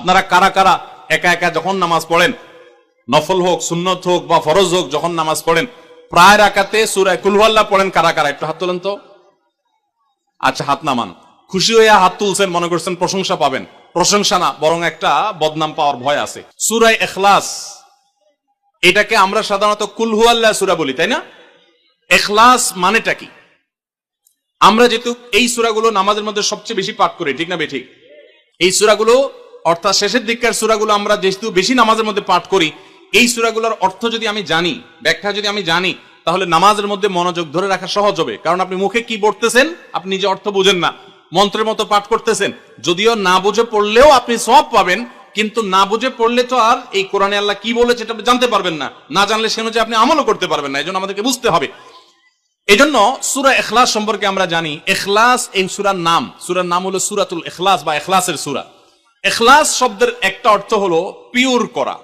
আপনারা কারা কারা একা একা যখন নামাজ পড়েন, নফল হোক সুন্নত হোক বা ফরজ হোক, যখন নামাজ পড়েন প্রায় রাকাতে সূরা কুল হুয়াল্লাহ পড়েন কারা কারা? একটু হাত তোলেন তো। আচ্ছা, হাত নামান। খুশি হয়ে হাত তুলছেন, মনে করছেন প্রশংসা পাবেন। প্রশংসা না, বরং একটা বদনাম পাওয়ার ভয় আছে। সূরা ইখলাস, এটাকে আমরা সাধারণত কুল হুয়াল্লাহ সূরা বলি, তাই না? ইখলাস মানেটা কি? আমরা যেহেতু এই সূরাগুলো নামাজের মধ্যে সবচেয়ে বেশি পাঠ করি, ঠিক না বেঠিক? এই সূরাগুলো অর্থাৎ শেষের দিককার সূরাগুলো আমরা যেহেতু বেশি নামাজের মধ্যে পাঠ করি, এই সূরাগুলোর অর্থ যদি আমি জানি, ব্যাখ্যা যদি আমি জানি, তাহলে নামাজের মধ্যে মনোযোগ ধরে রাখা সহজ হবে। কারণ আপনি মুখে কি পড়তেছেন আপনি নিজে অর্থ বুঝেন না, মন্ত্রের মতো পাঠ করতেছেন। যদিও না বুঝে পড়লেও আপনি সওয়াব পাবেন, কিন্তু না বুঝে পড়লে তো আর এই কোরআনে আল্লাহ কি বলেছে এটা জানতে পারবেন না। না জানলে সে অনুযায়ী আপনি আমলও করতে পারবেন না। এজন্য আমাদেরকে বুঝতে হবে। এজন্য সূরা ইখলাস সম্পর্কে আমরা জানি। ইখলাস এই সূরার নাম, সূরার নাম হলো সূরাতুল ইখলাস বা ইখলাসের সূরা। ইখলাস শব্দের একটা অর্থ হলো পিওর করা,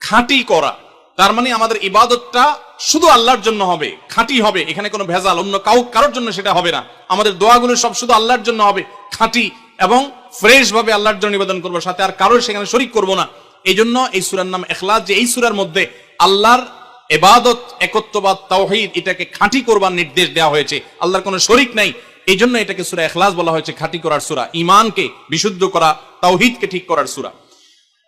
খাঁটি করা। তার মানে আমাদের ইবাদতটা শুধু আল্লাহর জন্য হবে, খাঁটি হবে, এখানে কোনো ভেজাল অন্য কারোর জন্য সেটা হবে না। আমাদের দোয়াগুলো সব শুধু আল্লাহর জন্য হবে, খাঁটি এবং ফ্রেশ ভাবে আল্লাহর জন্য নিবেদন করবো, সাথে আর কারোর সেখানে শরীক করবো না। এই জন্য এই সূরার নাম ইখলাস, যে এই সূরার মধ্যে আল্লাহর ইবাদত, একত্ববাদ, তাওহীদ, এটাকে খাঁটি করবার নির্দেশ দেওয়া হয়েছে। আল্লাহর কোনো শরীক নাই, এই জন্য এটাকে সূরা ইখলাস বলা হয়েছে, খাঁটি করার সূরা, ঈমানকে বিশুদ্ধ করা, তাওহীদকে ঠিক করার সূরা।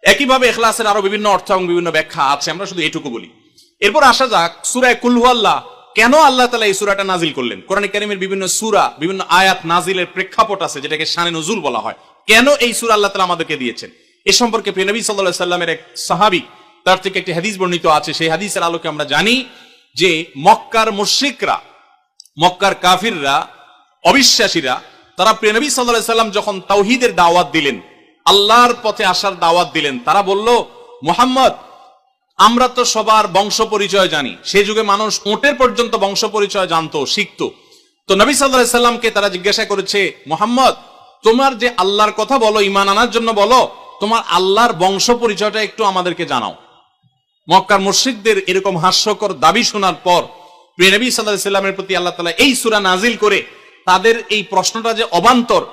একইভাবে ইখলাসের আরো বিভিন্ন অর্থ এবং বিভিন্ন ব্যাখ্যা আছে, আমরা শুধু এটুকু বলি। এরপর আসা যাক সূরা কুল হুয়াল্লাহ। কেন আল্লাহ তাআলা এই সূরাটা নাজিল করলেন? কোরআন কারীমের বিভিন্ন সূরা, বিভিন্ন আয়াত নাজিলের প্রেক্ষাপট আছে, যেটাকে শানে নুজুল বলা হয়। কেন এই সূরা আল্লাহ তাআলা আমাদেরকে দিয়েছেন, এ সম্পর্কে প্রিয় নবী সাল্লাল্লাহু আলাইহি সাল্লামের এক সাহাবী, তার থেকে একটি হাদিস বর্ণিত আছে। সেই হাদিসের আলোকে আমরা জানি যে মক্কার মুশরিকরা, মক্কার কাফিররা, অবিশ্বাসীরা, তারা প্রিয় নবী সাল্লাল্লাহু আলাইহি সাল্লাম যখন তাওহীদের দাওয়াত দিলেন, আল্লাহর পথে আসার দাওয়াত দিলেন, তারা বলল, মুহাম্মদ, আমরা তো সবার বংশ পরিচয় জানি। সেই যুগে মানুষ উটের পর্যন্ত বংশ পরিচয় জানতো, শিখতো। তো নবী সাল্লাল্লাহু আলাইহি সাল্লামকে তারা জিজ্ঞাসা করেছে, মুহাম্মদ, তোমার যে আল্লাহর কথা বলো, ঈমান আনার জন্য বলো, তোমার আল্লাহর বংশ পরিচয়টা একটু আমাদেরকে জানাও। মক্কার মুশরিকদের এরকম হাস্যকর দাবি শোনার পর প্রিয় নবী সাল্লাল্লাহু আলাইহি সাল্লামের প্রতি আল্লাহ তাআলা এই সূরা নাজিল করে তাদের এই প্রশ্নটা যে অবান্তর,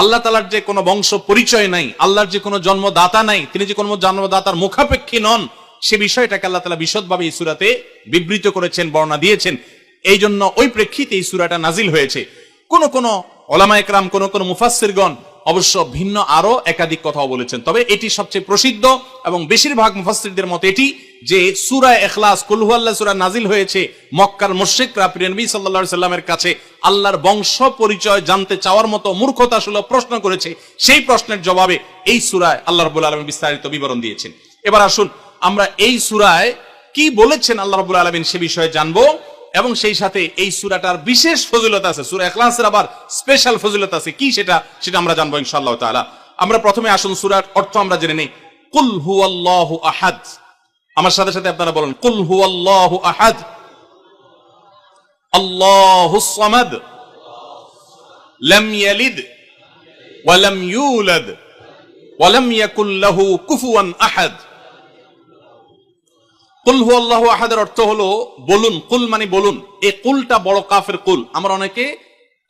আল্লাহ তাআলার যে কোনো বংশ পরিচয় নাই, আল্লাহর যে কোনো জন্মদাতা নাই, তিনি যে কোনো জন্মদাতার মুখাপেক্ষী নন, সে বিষয়টাকে আল্লাহ তাআলা বিশদভাবে এই সূরাতে বিবৃত করেছেন, বর্ণনা দিয়েছেন। এই জন্য ওই প্রেক্ষিতে এই সূরাটা নাজিল হয়েছে। কোন উলামা ইকরাম, কোন মুফাসসিরগণ অবশ্য ভিন্ন আরো একাধিক কথাও বলেছেন, তবে এটি সবচেয়ে প্রসিদ্ধ এবং বেশিরভাগ মুফাসসিরদের মত এটি যে সূরা ইখলাস, কুল হুয়াল্লাহ সূরা নাজিল হয়েছে মক্কার মুশরিকরা প্রিয় নবী সাল্লাল্লাহু আলাইহি সাল্লামের কাছে আল্লাহর বংশ পরিচয় জানতে চাওয়ার মতো মূর্খতাসুলভ প্রশ্ন করেছে। সেই প্রশ্নের জবাবে এই সূরায় আল্লাহ রাব্বুল আলামিন বিস্তারিত বিবরণ দিয়েছেন। এবার আসুন আমরা এই সূরায় কি বলেছেন আল্লাহ রাব্বুল আলামিন সে বিষয়ে জানবো, এবং সেই সাথে এই সূরাটার বিশেষ ফজিলত আছে। সূরা ইখলাসের আবার স্পেশাল ফজিলত আছে, কি সেটা আমরা জানবো ইনশাআল্লাহ তাআলা। আমরা প্রথমে আসুন সূরার অর্থ আমরা জেনে নেই। কুল হুয়াল্লাহু আহাদ। আমার সাথে সাথে আপনারা বলুন, কুল হুয়াল্লাহু আহাদ, আল্লাহুস সামাদ, লাম ইয়ালিদ ওয়া লাম ইউলাদ ওয়া লাম ইয়াকুল লাহু কুফুয়ান আহাদ। কুল হুয়াল্লাহু আহাদের অর্থ হলো বলুন। কুল মানে বলুন। এই কুলটা বড় কাফের কুল। আমরা অনেকে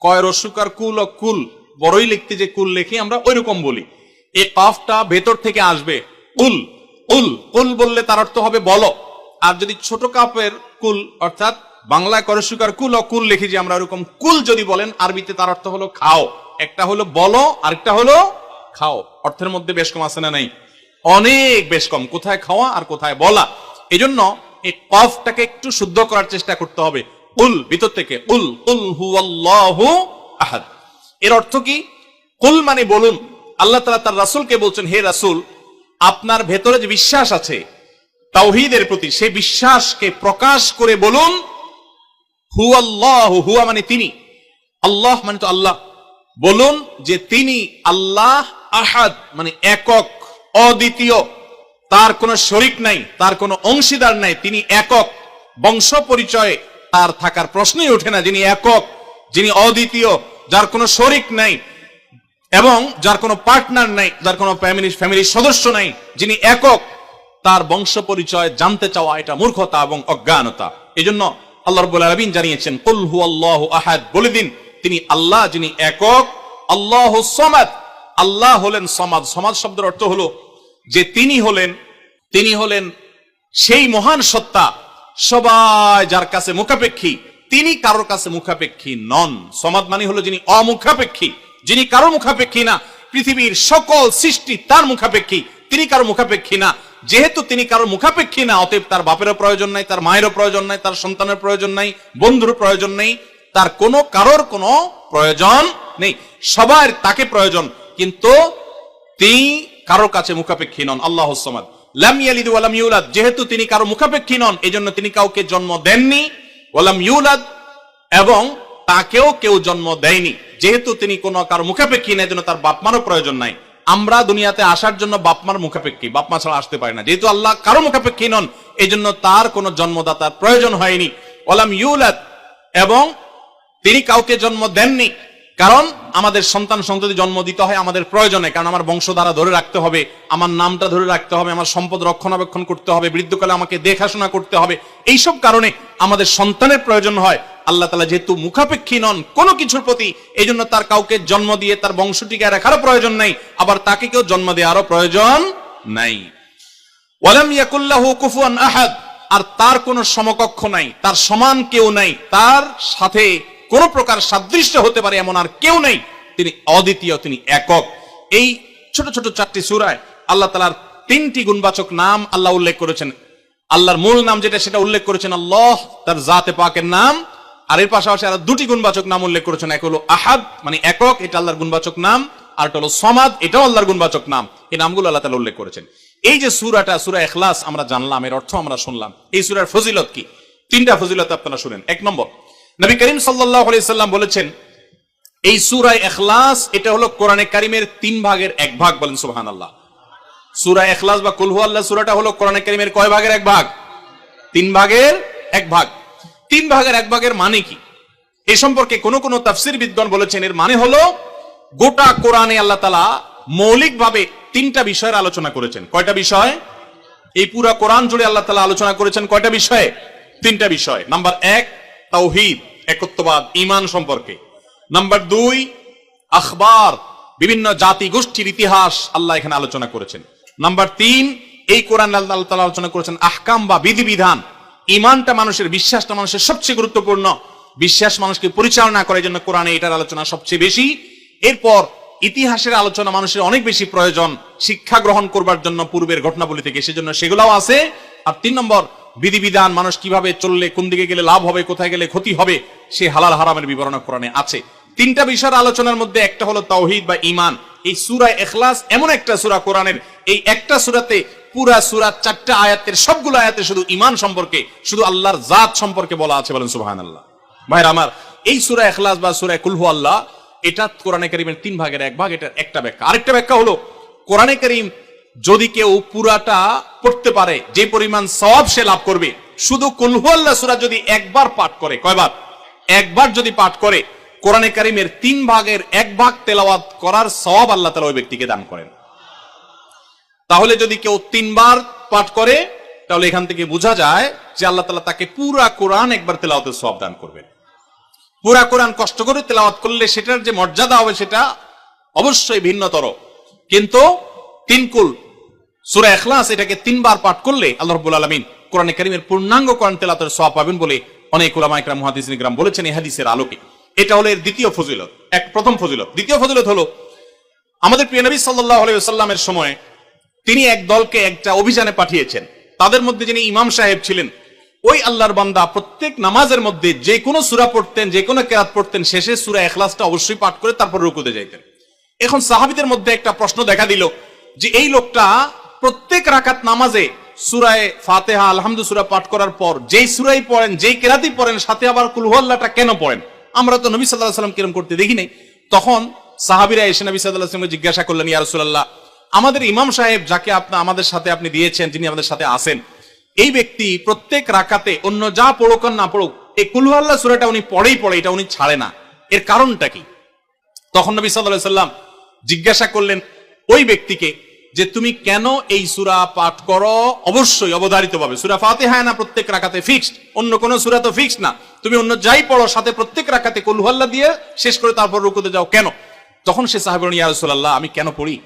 কয় রস্যকার কুল ও কুল, বড়ই লিখতে যে কুল লেখি আমরা ওই রকম বলি। এই কাফটা ভেতর থেকে আসবে, কুল কুল কুল বললে তার অর্থ হবে বলো। আর যদি ছোট কাফের কুল অর্থাৎ বাংলায় করস্যকার কুল ও কুল লিখি যে আমরা ওরকম কুল যদি বলেন, আরবিতে তার অর্থ হলো খাও। একটা হলো বলো, আরেকটা হলো খাও। অর্থের মধ্যে বেশ কম আছে না নাই? অনেক বেশ কম। কোথায় খাওয়া আর কোথায় বলা। এই জন্য এই কফটাকে একটু শুদ্ধ করার চেষ্টা করতে হবে। কুল ভিতর থেকে, কুল কুল হুয়াল্লাহু আহাদ। এর অর্থ কি? কুল মানে বলুন। আল্লাহ তাআলা তার রাসূলকে বলছেন, হে রাসূল, আপনার ভেতরে যে বিশ্বাস আছে তাওহীদের প্রতি, সেই বিশ্বাসকে প্রকাশ করে বলুন, হুয়াল্লাহু, হুয়া মানে তিনি, আল্লাহ মানে তো আল্লাহ, বলুন যে তিনি আল্লাহ, আহাদ মানে একক, অদ্বিতীয়, তার কোনো শরীক নাই, তার কোনো অংশীদার নাই, তিনি একক। বংশ পরিচয়ে তার থাকার প্রশ্নই ওঠে না। যিনি একক, যিনি অদ্বিতীয়, যার কোনো শরীক নাই এবং যার কোনো পার্টনার নাই, যার কোনো ফ্যামিলির সদস্য নাই, যিনি একক, তার বংশ পরিচয় জানতে চাওয়া এটা মূর্খতা এবং অজ্ঞানতা। এই জন্য আল্লাহ রাব্বুল আলামিন জানিয়েছেন, কুল হুয়াল্লাহু আহাদ, বলে দিন তিনি আল্লাহ, যিনি একক, আল্লাহুস সামাদ, আল্লাহ হলেন সমাদ। সমাদ শব্দের অর্থ হলো যে তিনি হলেন সেই মহান সত্তা, সবাই যার কাছে মুখাপেক্ষী, তিনি কারোর কাছে মুখাপেক্ষী নন। সমাদ মানে হলো যিনি অমুখাপেক্ষী, যিনি কারোর মুখাপেক্ষী না। পৃথিবীর সকল সৃষ্টি তার মুখাপেক্ষী, তিনি কারোর মুখাপেক্ষী না। যেহেতু তিনি কারোর মুখাপেক্ষী না, অতএব তার বাপেরও প্রয়োজন নাই, তার মায়েরও প্রয়োজন নাই, তার সন্তানের প্রয়োজন নাই, বন্ধুর প্রয়োজন নেই, তার কারোর কোনো প্রয়োজন নেই। সবার তাকে প্রয়োজন, কিন্তু তিনি কারোর কাছে মুখাপেক্ষী নন। আল্লাহুস সামাদ লাম ইয়ালিদ ওয়া লাম ইউলাদ, যেহেতু তিনি কারো মুখাপেক্ষী নন, এজন্য তিনি কাউকে জন্ম দেননি। ওয়া লাম ইউলাদ, এবং তাকেও কেউ জন্ম দেয়নি। যেহেতু তিনি কোনো কারো মুখাপেক্ষী না, এজন্য তার বাপ মারও প্রয়োজন নাই। আমরা দুনিয়াতে আসার জন্য বাপ মার মুখাপেক্ষী, বাপ মা ছাড়া আসতে পারি না। যেহেতু আল্লাহ কারো মুখাপেক্ষী নন, এজন্য তার কোনো জন্মদাতার প্রয়োজন হয়নি। ওয়া লাম ইউলাদ, এবং তিনি কাউকে জন্ম দেননি। কারণ আমাদের সন্তান সন্ততি জন্ম দিতে হয় আমাদের প্রয়োজনে, কারণ আমার বংশধারা ধরে রাখতে হবে, আমার নামটা ধরে রাখতে হবে, আমার সম্পদ রক্ষণাবেক্ষণ করতে হবে, বৃদ্ধকালে আমাকে দেখাশোনা করতে হবে। এইসব কারণে আমাদের সন্তানের প্রয়োজন হয়। আল্লাহ তাআলা যেহেতু মুখাপেক্ষী নন কোনো কিছুর প্রতি, এই জন্য তার কাউকে জন্ম দিয়ে তার বংশটিকে রাখারও প্রয়োজন নাই, আবার তাকে কেউ জন্ম দেওয়ারও প্রয়োজন নাই। ওয়ালাম ইয়াকুল্লাহু কুফুয়ান আহাদ, আর তার কোনো সমকক্ষ নাই, তার সমান কেউ নাই, তার সাথে কোন প্রকার সাদৃশ্য হতে পারে এমন আর কেউ নেই। তিনি অদ্বিতীয়, তিনি একক। এই ছোট ছোট 4টি সূরায় আল্লাহ তাআলার 3টি গুণবাচক নাম আল্লাহ উল্লেখ করেছেন। আল্লাহর মূল নাম যেটা, সেটা উল্লেখ করেছেন আল্লাহ, তার জাতে পাকের নাম। আর এর পাশাপাশি আরো 2টি গুণবাচক নাম উল্লেখ করেছেন। এক হলো আহাদ, মানে একক, এটা আল্লাহর গুণবাচক নাম। আর হলো সমাদ, এটাও আল্লাহর গুণবাচক নাম। এই নামগুলো আল্লাহ তাআলা উল্লেখ করেছেন। এই যে সূরাটা, সূরা ইখলাস আমরা জানলাম, এর অর্থ আমরা শুনলাম। এই সূরার ফজিলত কি? 3টা ফজিলত আপনারা শুনেন। 1 নম্বর, নবী করিম সাল্লাল্লাহু আলাইহি সাল্লাম বলেছেন, এই সূরা ইখলাস এটা হলো কোরআনে কারীমের 3 ভাগের 1 ভাগ। বলেন সুবহানাল্লাহ। সূরা ইখলাস বা কুল হুয়াল্লাহ সূরাটা হলো কোরআনে কারীমের কয় ভাগের 1 ভাগ? 3 ভাগের 1 ভাগ। 3 ভাগের 1 ভাগের মানে কি? এই সম্পর্কে কোন কোন তাফসীর বিদ্বান বলেছেন, এর মানে হলো গোটা কোরআনে আল্লাহ তাআলা মৌলিকভাবে 3টা বিষয়ের আলোচনা করেছেন। কয়টা বিষয়? এই পুরো কোরআন জুড়ে আল্লাহ তাআলা আলোচনা করেছেন কয়টা বিষয়ে? 3টা বিষয়। নাম্বার 1 তাওহীদ, একত্ববাদ, ঈমান সম্পর্কে। নাম্বার 2 আখবার, বিভিন্ন জাতি গোষ্ঠীর ইতিহাস আল্লাহ এখানে আলোচনা করেছেন। নাম্বার 3 এই কোরআন আল্লাহ তাআলা আলোচনা করেছেন আহকাম বা বিধিবিধান। ঈমানটা মানুষের, বিশ্বাসটা মানুষের সবচেয়ে গুরুত্বপূর্ণ। বিশ্বাস মানুষকে পরিচালনা করে, জন্য কোরআনে এটার আলোচনা সবচেয়ে বেশি। এরপর ইতিহাসের আলোচনা মানুষের অনেক বেশি প্রয়োজন শিক্ষা গ্রহণ করবার জন্য পূর্বের ঘটনাবলী থেকে, সেজন্য সেগুলোও আছে। আর 3 নম্বর বিধিবিধান, মানুষ কিভাবে চললে কোন দিকে গেলে লাভ হবে, কোথায় গেলে ক্ষতি হবে, সে হালাল হারামের বিবরণ কোরআনে আছে। 3টা বিষয়ের আলোচনার মধ্যে একটা হলো তাওহীদ বা ঈমান। এই সূরা ইখলাস এমন একটা সূরা কোরআনের, এই একটা সূরাতে পুরা সূরা 4টা আয়াতের সবগুলো আয়াতে শুধু ঈমান সম্পর্কে, শুধু আল্লাহর জাত সম্পর্কে বলা আছে। বলেন সুবহানাল্লাহ। ভাইরা আমার, এই সূরা ইখলাস বা সূরা কুল হুয়াল্লাহ এটা কোরআনে কারীমের 3 ভাগের 1 ভাগ। এটা একটা ব্যাখ্যা। আরেকটা ব্যাখ্যা হলো, কোরআনে কারীম যদি কেউ পুরাটা পড়তে পারে, যে পরিমাণ সওয়াব সে লাভ করবে। শুধু কুল হুয়াল্লাহ সূরা যদি একবার পাঠ করে, কয়বার? একবার যদি পাঠ করে, কোরআনে কারীমের 3 ভাগের 1 ভাগ তেলাওয়াত করার সওয়াব আল্লাহ তাআলা ওই ব্যক্তিকে দান করেন। তাহলে যদি কেউ 3 বার পাঠ করে, তাহলে এখান থেকে বোঝা যায় যে আল্লাহ তাআলা তাকে পুরা কোরআন একবার তেলাওয়াতের সওয়াব দান করবেন। পুরা কোরআন কষ্ট করে তেলাওয়াত করলে সেটার যে মর্যাদা হবে সেটা অবশ্যই ভিন্নতর। কিন্তু 3 কুল সূরা ইখলাস এটাকে 3 বার পাঠ করলে আল্লাহ রাব্বুল আলামিন কোরআনে কারীমের পূর্ণাঙ্গ কোরআন তেলাওয়াতের সওয়াব পাবেন বলে অনেক উলামা ইকরাম, মুহাদ্দিসিন ইকরাম বলেছেন এই হাদিসের আলোকে। এটা হলো এর দ্বিতীয় ফজিলত। প্রথম ফজিলত। দ্বিতীয় ফজিলত হলো, আমাদের প্রিয় নবী সাল্লাল্লাহু আলাইহি ওয়াসাল্লামের সময় তিনি এক দলকে একটা অভিযানে পাঠিয়েছেন। তাদের মধ্যে যিনি ইমাম সাহেব ছিলেন, ওই আল্লাহর বান্দা প্রত্যেক নামাজের মধ্যে যে কোনো সূরা পড়তেন, যে কোনো কিরাত পড়তেন, শেষে সূরা ইখলাসটা অবশ্যই পাঠ করে তারপর রুকুতে যাইতেন। এখন সাহাবীদের মধ্যে একটা প্রশ্ন দেখা দিল যে এই লোকটা প্রত্যেক রাকাত নামাজে সূরা ফাতিহা, আলহামদুলিল্লাহ সূরা পাঠ করার পর যেই সূরাই পড়েন, যেই কিরাতই পড়েন, সাথে আবার কুল হুয়াল্লাহটা কেন পড়েন? আমরা তো নবী সাল্লাল্লাহু আলাইহি ওয়াসাল্লাম কিরম করতে দেখি নাই। তখন সাহাবীরা এসে নবী সাল্লাল্লাহু আলাইহি ওয়াসাল্লামকে জিজ্ঞাসা করলেন, ইয়া রাসূলুল্লাহ, আমাদের ইমাম সাহেব যাকে আমাদের সাথে আপনি দিয়েছেন, যিনি আমাদের সাথে আছেন, এই ব্যক্তি প্রত্যেক রাকাতে অন্য যা পড়ুক আর না পড়ুক এই কুল হুয়াল্লাহ সূরাটা উনি পড়েই পড়ে, এটা উনি ছাড়ে না, এর কারণটা কি? তখন নবী সাল্লাল্লাহু আলাইহি ওয়াসাল্লাম জিজ্ঞাসা করলেন ওই ব্যক্তিকে যে তুমি কেন এই সূরা পাঠ করো? অবশ্যই অবধারিতভাবে সূরা ফাতিহা না প্রত্যেক রাকাতে ফিক্সড, অন্য কোন সূরা তো ফিক্সড না, তুমি অন্য যাই পড়ো সাথে প্রত্যেক রাকাতে কুল হুয়াল্লাহ দিয়ে শেষ করে তারপর রুকুতে যাও কেন? তখন সে সাহাবী বললেন, ইয়া রাসূলুল্লাহ, আমি কেন পড়ি?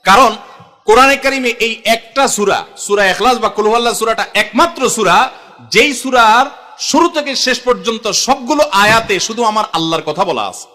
কারণ কোরআনে কারিমে এই একটা সূরা, সূরা ইখলাস বা কুল হুয়াল্লাহ সূরাটা একমাত্র সূরা যেই সূরার শুরু থেকে শেষ পর্যন্ত সবগুলো আয়াতে শুধু আমার আল্লাহর কথা বলা আছে।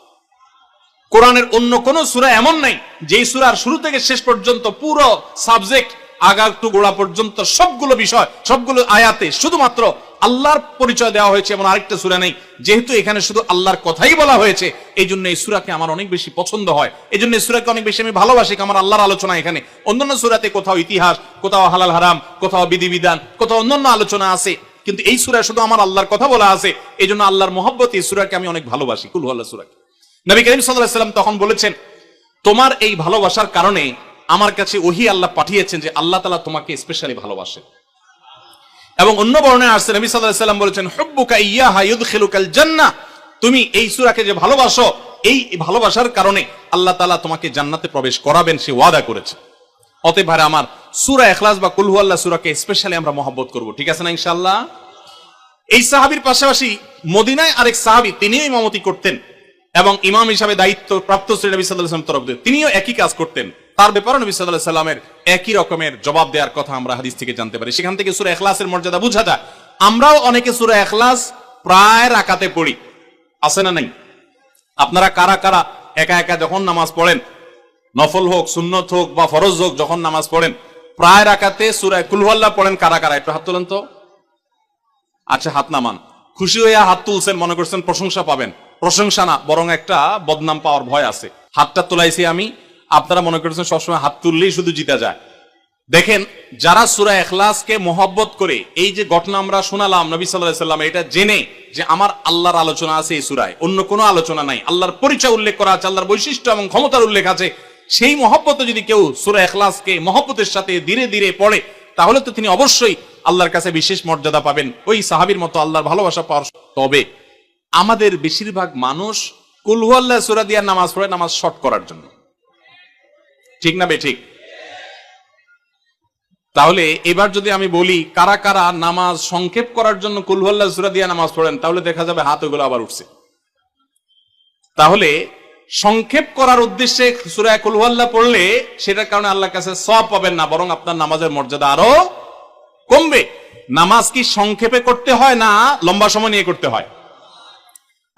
কোরআনের অন্য কোন সূরা এমন নাই যেই সূরার শুরু থেকে শেষ পর্যন্ত পুরো সাবজেক্ট আগা টু গোড়া পর্যন্ত সবগুলো বিষয় সবগুলো আয়াতে শুধুমাত্র আল্লাহর পরিচয় দেওয়া হয়েছে, এমন আরেকটা সূরা নেই। যেহেতু এখানে শুধু আল্লাহর কথাই বলা হয়েছে, এই জন্য এই সূরাকে আমার অনেক বেশি পছন্দ হয়, এই জন্য এই সূরাকে অনেক বেশি আমি ভালোবাসি। আমার আল্লাহর আলোচনা এখানে, অন্যান্য সূরাতে কোথাও ইতিহাস, কোথাও হালাল হারাম, কোথাও বিধিবিধান, কোথাও অন্যান্য আলোচনা আছে, কিন্তু এই সূরায় শুধু আমার আল্লাহর কথা বলা আছে। এই জন্য আল্লাহর মহব্বত এই সূরাকে আমি অনেক ভালোবাসি, কুল হুয়াল্লাহ সূরাকে। নবী করিম সাল্লাল্লাহু আলাইহি ওয়াসাল্লাম তখন বলেছেন, তোমার এই ভালোবাসার কারণে আমার কাছে ওহী আল্লাহ পাঠিয়েছেন যে আল্লাহ তাআলা তোমাকে স্পেশালি ভালোবাসেন। এবং অন্য বর্ণনায় আসছে নবী সাল্লাল্লাহু আলাইহি ওয়াসাল্লাম বলেছেন, হুব্বুকা ইয়্যাহা ইউদখিলুকাল জান্নাহ, তুমি এই সূরাকে যে ভালোবাসো, এই ভালোবাসার কারণে আল্লাহ তাআলা তোমাকে জান্নাতে প্রবেশ করাবেন, সে ওয়াদা করেছে। অতএব ভাই আমার, সূরা ইখলাস বা কুল হুয়াল্লাহ সূরাকে স্পেশালি আমরা মহব্বত করব, ঠিক আছে না ইনশাআল্লাহ? এই সাহাবীর পাশাপাশি মদিনায় আরেক সাহাবী, তিনিও ইমামতি করতেন এবং ইমাম হিসাবে দায়িত্ব প্রাপ্ত ছিলেন নবী সাল্লাল্লাহু আলাইহি ওয়াসাল্লাম তরফ থেকে, তিনিও একই কাজ করতেন। তার ব্যাপারে নবী সাল্লাল্লাহু আলাইহি ওয়াসাল্লামের একই রকমের জবাব দেওয়ার কথা আমরা হাদিস থেকে জানতে পারি। সেখান থেকে সূরা ইখলাসের মর্যাদা বোঝা যায়। আমরাও অনেকে সূরা ইখলাস প্রায় রাকাতে পড়ি, আছে না নাই? আপনারা কারা কারা একা একা যখন নামাজ পড়েন, নফল হোক, সুন্নত হোক বা ফরজ হোক, যখন নামাজ পড়েন প্রায় রাকাতে সূরা কুল হুয়াল্লাহ পড়েন? কারা কারা একটু হাত তোলেন তো। আচ্ছা, হাত নামান। খুশি হইয়া হাত তুলছেন, মনে করছেন প্রশংসা পাবেন। প্রশংসা না, বরং একটা বদনাম পাওয়ার ভয় আছে। হাতটা তোলাইছি আমি, আপনারা মনে করছেন সবসময় হাত তুললেই শুধু জিতা যায়। দেখেন, যারা সূরা ইখলাসকে মহব্বত করে, এই যে ঘটনা আমরা শোনালাম নবী সাল্লাল্লাহু আলাইহি ওয়াসাল্লাম, এটা জেনে যে আমার আল্লাহর আলোচনা আছে এই সূরায়, অন্য কোনো আলোচনা নাই, আল্লাহর পরিচয় উল্লেখ করা আছে, আল্লাহর বৈশিষ্ট্য এবং ক্ষমতার উল্লেখ আছে, সেই মহব্বতে যদি কেউ সূরা ইখলাসকে মহব্বতের সাথে ধীরে ধীরে পড়ে, তাহলে তো তিনি অবশ্যই আল্লাহর কাছে বিশেষ মর্যাদা পাবেন, ওই সাহাবীর মতো আল্লাহর ভালোবাসা পাওয়ার। তবে আমাদের বেশিরভাগ মানুষ কুল হুয়াল্লাহ সূরা দিয়ে নামাজ পড়ে নামাজ শর্ট করার জন্য, ঠিক না বেঠিক? তাহলে এবার যদি আমি বলি কারা কারা নামাজ সংক্ষেপ করার জন্য কুল হুয়াল্লাহ সূরা দিয়ে নামাজ পড়েন, তাহলে দেখা যাবে হাত ওগুলো আবার উঠছে। তাহলে সংক্ষেপ করার উদ্দেশ্যে সূরা কুল হুয়াল্লাহ পড়লে সেটার কারণে আল্লাহর কাছে সওয়াব পাবেন না, বরং আপনার নামাজের মর্যাদা আরো কমবে। নামাজ কি সংক্ষেপে করতে হয় না লম্বা সময় নিয়ে করতে হয়?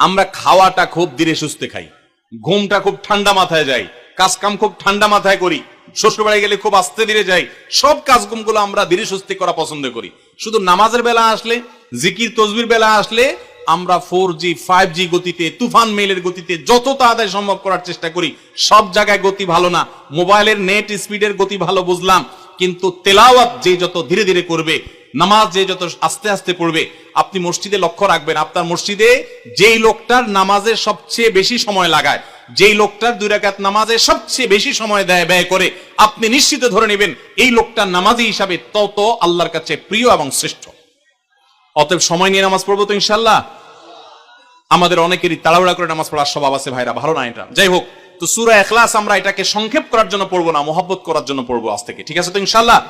আমরা খাওয়াটা খুব ধীরে সুস্থে খাই, ঘুমটা খুব ঠান্ডা মাথায় যাই, কাজ কাম খুব ঠান্ডা মাথায় করি, শ্বশুরবাড়ি গেলে খুব আস্তে ধীরে যাই, সব কাজগুলো আমরা ধীরে সুস্থে করা পছন্দ করি। শুধু নামাজের বেলা আসলে, জিকির তসবির বেলা আসলে আমরা 4G 5G গতিতে, তুফান মেইলের গতিতে যত তাড়াতাড়ি সম্ভব করার চেষ্টা করি। সব জায়গায় গতি ভালো না, মোবাইলের নেট স্পিডের গতি ভালো বুঝলাম, কিন্তু তেলাওয়াত যে যত ধীরে ধীরে করবে, নামাজ যে যত আস্তে আস্তে পড়বে, আপনি মসজিদে লক্ষ্য রাখবেন, আপনার মসজিদে যেই লোকটার নামাজে সবচেয়ে বেশি সময় লাগায়, যেই লোকটার 2 রাকাত নামাজে সবচেয়ে বেশি সময় ব্যয় করে, আপনি নিশ্চিত ধরে নেবেন এই লোকটার নামাজি হিসাবে তত আল্লাহর কাছে প্রিয় এবং শ্রেষ্ঠ। অতএব সময় নিয়ে নামাজ পড়বো তো ইনশাআল্লাহ। আমাদের অনেকেরই তাড়াহুড়া করে নামাজ পড়ার স্বভাব আছে ভাইরা, ভালো না এটা। যাই হোক, তো সূরা ইখলাস আমরা এটাকে সংক্ষেপ করার জন্য পড়বো না, মহব্বত করার জন্য পড়বো আজ থেকে, ঠিক আছে তো ইনশাআল্লাহ।